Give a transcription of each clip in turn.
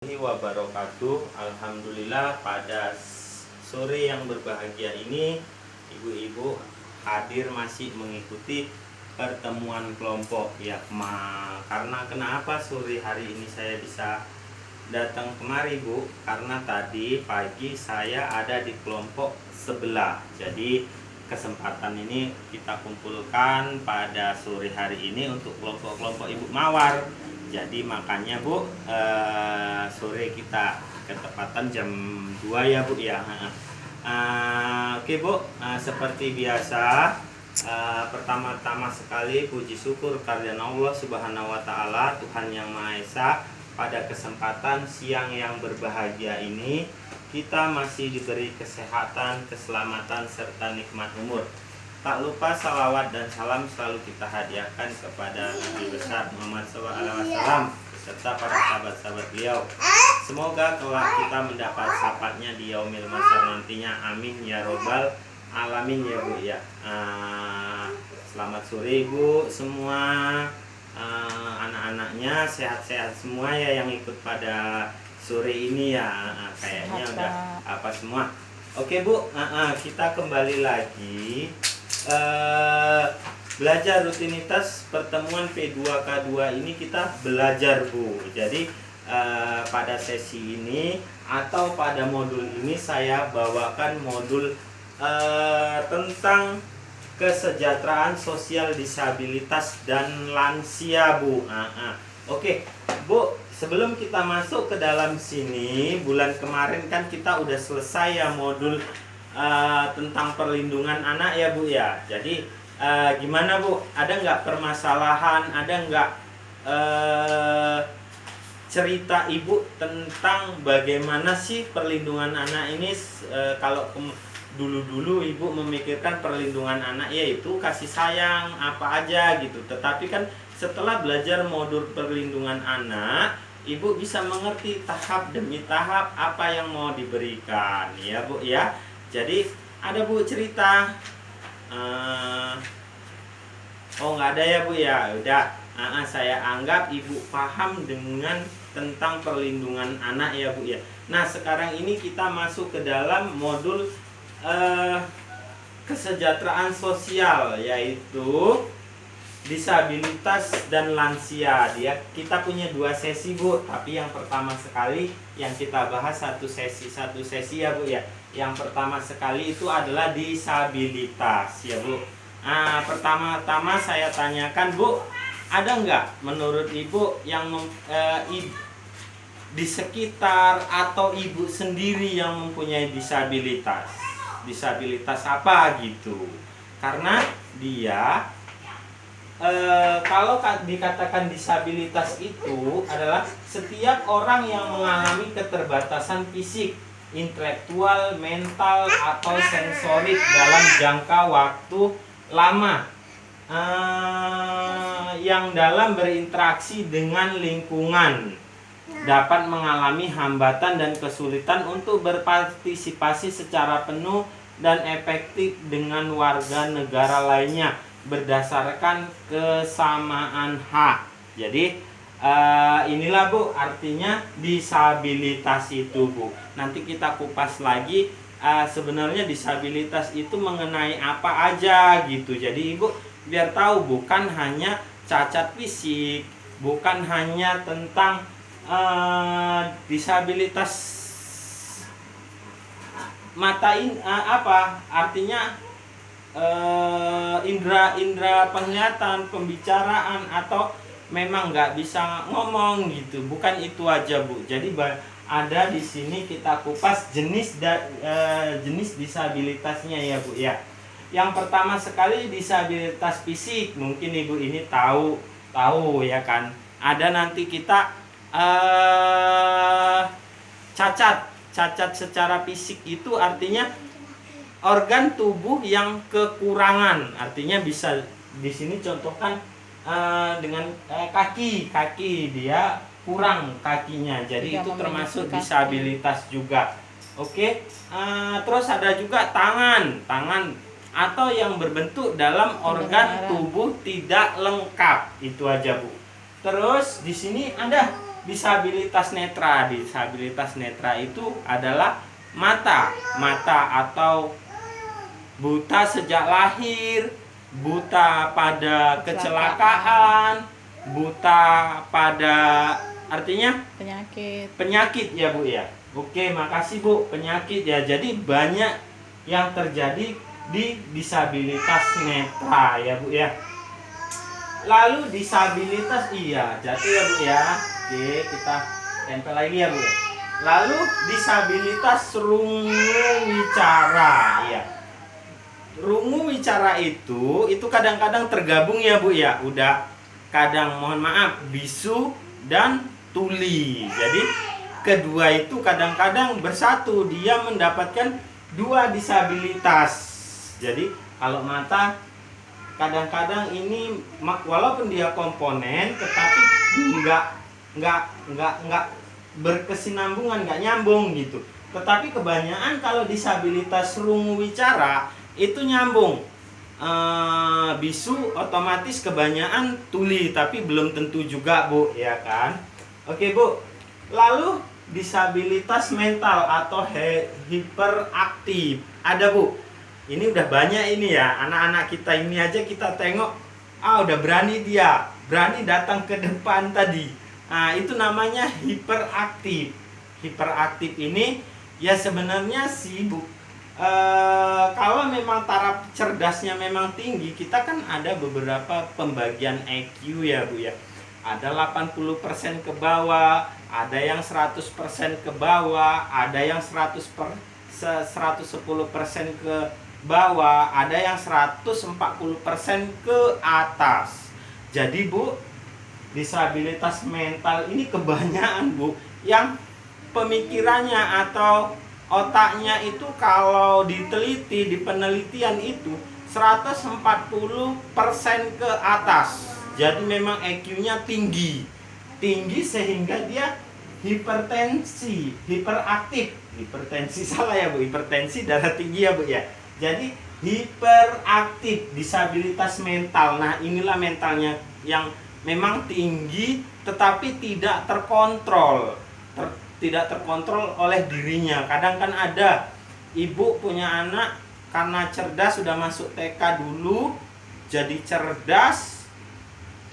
Wabarakatuh. Alhamdulillah pada sore yang berbahagia ini ibu-ibu hadir masih mengikuti pertemuan kelompok ya. Karena kenapa sore hari ini saya bisa datang kemari Bu? Karena tadi pagi saya ada di kelompok sebelah. Jadi kesempatan ini kita kumpulkan pada sore hari ini untuk kelompok-kelompok ibu mawar. Jadi makanya Bu, sore kita ketepatan jam 2 ya Bu ya. Oke Bu, seperti biasa, pertama-tama sekali puji syukur kehadirat Allah Subhanahu wa taala, Tuhan yang Maha Esa. Pada kesempatan siang yang berbahagia ini kita masih diberi kesehatan, keselamatan serta nikmat umur. Tak lupa salawat dan salam selalu kita hadiahkan kepada Nabi besar Muhammad SAW beserta para sahabat-sahabat beliau. Semoga kelak kita mendapat syafaatnya di yaumil mahsyar nantinya. Amin ya robbal alamin ya Bu ya. Selamat sore Bu semua, anak-anaknya sehat-sehat semua ya yang ikut pada sore ini ya. Kayaknya udah apa semua. Oke Bu, kita kembali lagi belajar rutinitas pertemuan P2K2 ini. Kita belajar Bu. Jadi pada sesi ini atau pada modul ini saya bawakan modul tentang kesejahteraan sosial disabilitas dan lansia Bu. Oke Bu, sebelum kita masuk ke dalam sini, bulan kemarin kan kita udah selesai ya modul tentang perlindungan anak ya Bu ya. Jadi gimana Bu? Ada nggak permasalahan? Ada nggak cerita Ibu tentang bagaimana sih perlindungan anak ini? Kalau dulu-dulu Ibu memikirkan perlindungan anak yaitu kasih sayang apa aja gitu. Tetapi kan setelah belajar modul perlindungan anak, Ibu bisa mengerti tahap demi tahap apa yang mau diberikan ya Bu ya. Jadi ada Bu cerita? Oh nggak ada ya Bu ya. Udah, saya anggap Ibu paham dengan tentang perlindungan anak ya Bu ya. Nah sekarang ini kita masuk ke dalam modul kesejahteraan sosial, yaitu disabilitas dan lansia. Kita punya 2 sesi Bu, tapi yang pertama sekali yang kita bahas satu sesi ya Bu ya. Yang pertama sekali itu adalah disabilitas ya Bu. Pertama-tama saya tanyakan Bu, ada nggak menurut Ibu yang di sekitar atau Ibu sendiri yang mempunyai disabilitas? Disabilitas apa gitu? Karena dia kalau dikatakan disabilitas itu adalah setiap orang yang mengalami keterbatasan fisik, intelektual, mental, atau sensorik dalam jangka waktu lama, yang dalam berinteraksi dengan lingkungan dapat mengalami hambatan dan kesulitan untuk berpartisipasi secara penuh dan efektif dengan warga negara lainnya berdasarkan kesamaan hak. Jadi inilah Bu artinya disabilitas itu Bu. Nanti kita kupas lagi sebenarnya disabilitas itu mengenai apa aja gitu. Jadi Ibu biar tahu bukan hanya cacat fisik, bukan hanya tentang disabilitas mata artinya indra penglihatan, pembicaraan, atau memang nggak bisa ngomong gitu. Bukan itu aja Bu. Jadi ada di sini kita kupas jenis disabilitasnya ya Bu ya. Yang pertama sekali disabilitas fisik, mungkin Ibu ini tahu ya kan. Ada nanti kita cacat secara fisik itu artinya organ tubuh yang kekurangan. Artinya bisa di sini contohkan dengan kaki dia kurang kakinya, jadi itu termasuk disabilitas juga. Oke. Terus ada juga tangan atau yang berbentuk dalam organ tubuh tidak lengkap. Itu aja Bu. Terus di sini ada disabilitas netra. Disabilitas netra itu adalah mata atau buta sejak lahir, buta pada kecelakaan, buta pada artinya penyakit ya Bu ya. Oke, makasih Bu, penyakit ya. Jadi banyak yang terjadi di disabilitas netra ya Bu ya. Lalu disabilitas jatuh ya Bu ya. Oke, kita tempel lagi ya Bu ya. Lalu disabilitas rungu wicara ya. Rungu wicara itu kadang-kadang tergabung ya Bu ya. Udah kadang mohon maaf bisu dan tuli. Jadi kedua itu kadang-kadang bersatu, dia mendapatkan dua disabilitas. Jadi kalau mata kadang-kadang ini walaupun dia komponen tetapi nggak berkesinambungan, nggak nyambung gitu. Tetapi kebanyakan kalau disabilitas rungu wicara itu nyambung. Bisu otomatis kebanyakan tuli, tapi belum tentu juga Bu ya kan. Oke Bu. Lalu disabilitas mental atau hiperaktif ada Bu. Ini udah banyak ini ya, anak-anak kita ini aja kita tengok, udah berani datang ke depan tadi. Nah itu namanya hiperaktif. Hiperaktif ini ya sebenarnya sih Bu, kalau memang taraf cerdasnya memang tinggi, kita kan ada beberapa pembagian EQ ya Bu ya. Ada 80% ke bawah, ada yang 100% ke bawah, ada yang 110% ke bawah, ada yang 140% ke atas. Jadi Bu, disabilitas mental ini kebanyakan Bu yang pemikirannya atau otaknya itu kalau diteliti di penelitian itu 140% ke atas. Jadi memang EQ-nya tinggi sehingga dia hipertensi, hiperaktif. Hipertensi salah ya Bu, hipertensi darah tinggi ya Bu ya. Jadi hiperaktif, disabilitas mental. Nah, inilah mentalnya yang memang tinggi tetapi tidak terkontrol. Tidak terkontrol oleh dirinya. Kadang kan ada ibu punya anak karena cerdas sudah masuk TK dulu, jadi cerdas,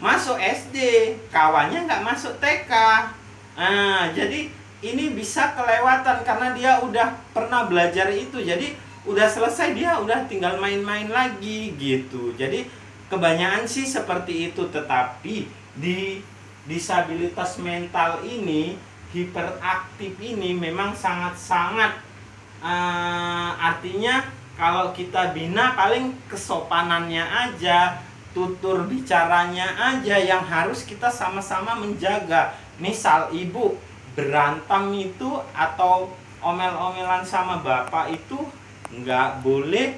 masuk SD, kawannya nggak masuk TK. Jadi ini bisa kelewatan karena dia udah pernah belajar itu. Jadi udah selesai, dia udah tinggal main-main lagi gitu. Jadi kebanyakan sih seperti itu. Tetapi di disabilitas mental ini, hiperaktif ini memang sangat-sangat artinya kalau kita bina paling kesopanannya aja, tutur bicaranya aja yang harus kita sama-sama menjaga. Misal ibu berantem itu atau omel-omelan sama bapak itu nggak boleh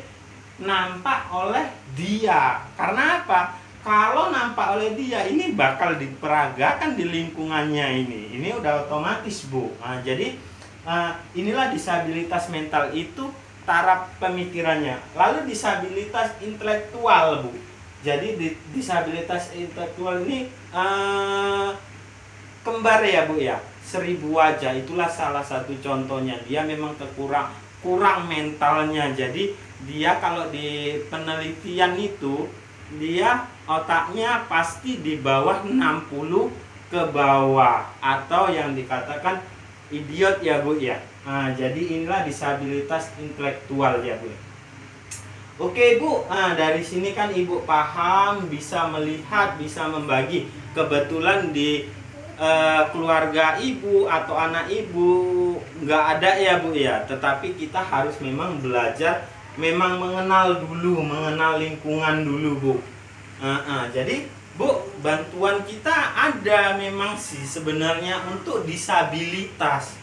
nampak oleh dia. Karena apa? Kalau nampak oleh dia, ini bakal diperagakan di lingkungannya ini. Ini udah otomatis Bu. Jadi inilah disabilitas mental itu taraf pemikirannya. Lalu disabilitas intelektual Bu. Jadi disabilitas intelektual ini kembar ya Bu ya. 1000 wajah itulah salah satu contohnya. Dia memang kurang mentalnya. Jadi dia kalau di penelitian itu dia otaknya pasti di bawah 60 ke bawah atau yang dikatakan idiot ya Bu ya. Jadi inilah disabilitas intelektual ya Bu. Oke Bu, dari sini kan Ibu paham, bisa melihat, bisa membagi. Kebetulan di keluarga Ibu atau anak Ibu nggak ada ya Bu ya. Tetapi kita harus memang belajar, memang mengenal dulu, mengenal lingkungan dulu Bu. Jadi Bu, bantuan kita ada memang sih sebenarnya untuk disabilitas.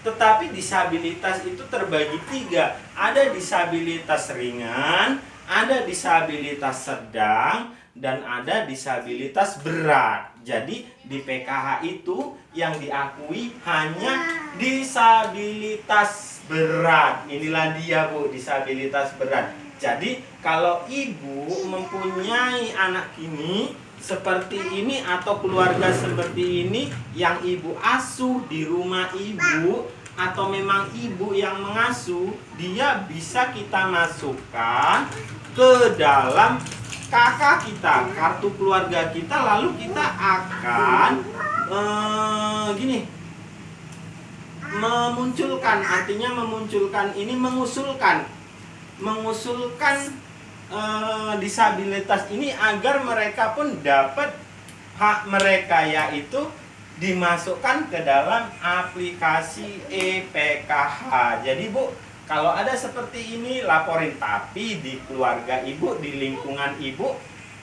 Tetapi disabilitas itu terbagi 3. Ada disabilitas ringan, ada disabilitas sedang, dan ada disabilitas berat. Jadi di PKH itu yang diakui hanya disabilitas berat. Inilah dia Bu, disabilitas berat. Jadi kalau ibu mempunyai anak ini seperti ini atau keluarga seperti ini yang ibu asuh di rumah ibu, atau memang ibu yang mengasuh, dia bisa kita masukkan ke dalam KK kita, kartu keluarga kita, lalu kita akan memunculkan, artinya memunculkan ini mengusulkan disabilitas ini agar mereka pun dapat hak mereka, yaitu dimasukkan ke dalam aplikasi EPKH. Jadi Bu, kalau ada seperti ini laporin, tapi di keluarga ibu, di lingkungan ibu,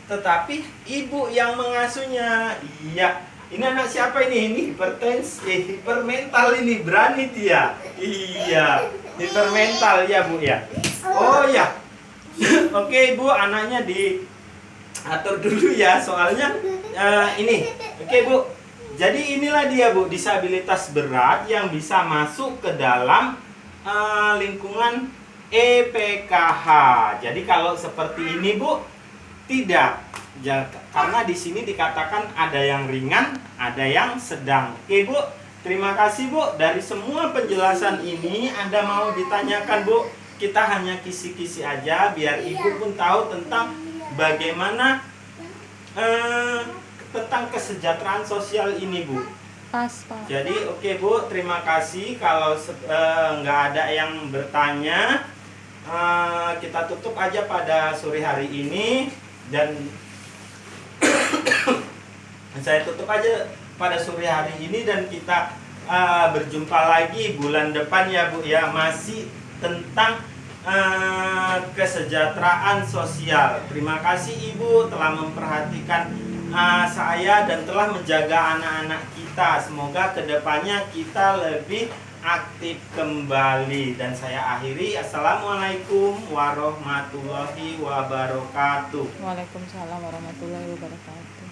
tetapi ibu yang mengasuhnya. Iya, ini anak siapa ini? Ini hipermental ini, berani dia. Iya, hipermental ya Bu ya. Oh ya. Oke Bu, anaknya diatur dulu ya, soalnya ini. Oke Bu. Jadi inilah dia Bu, disabilitas berat yang bisa masuk ke dalam lingkungan EPKH. Jadi kalau seperti ini Bu, tidak. Karena di sini dikatakan ada yang ringan, ada yang sedang. Oke Bu, terima kasih Bu. Dari semua penjelasan ini, Anda mau ditanyakan Bu? Kita hanya kisi-kisi aja, biar Ibu pun tahu tentang bagaimana tentang kesejahteraan sosial ini Bu. Pas. Jadi oke Bu, terima kasih. Kalau nggak ada yang bertanya, kita tutup aja pada sore hari ini. Dan saya tutup aja pada sore hari ini, dan kita berjumpa lagi bulan depan ya Bu ya, masih tentang kesejahteraan sosial. Terima kasih Ibu telah memperhatikan saya dan telah menjaga anak-anak kita. Semoga kedepannya kita lebih aktif kembali. Dan saya akhiri, assalamualaikum warahmatullahi wabarakatuh. Waalaikumsalam warahmatullahi wabarakatuh.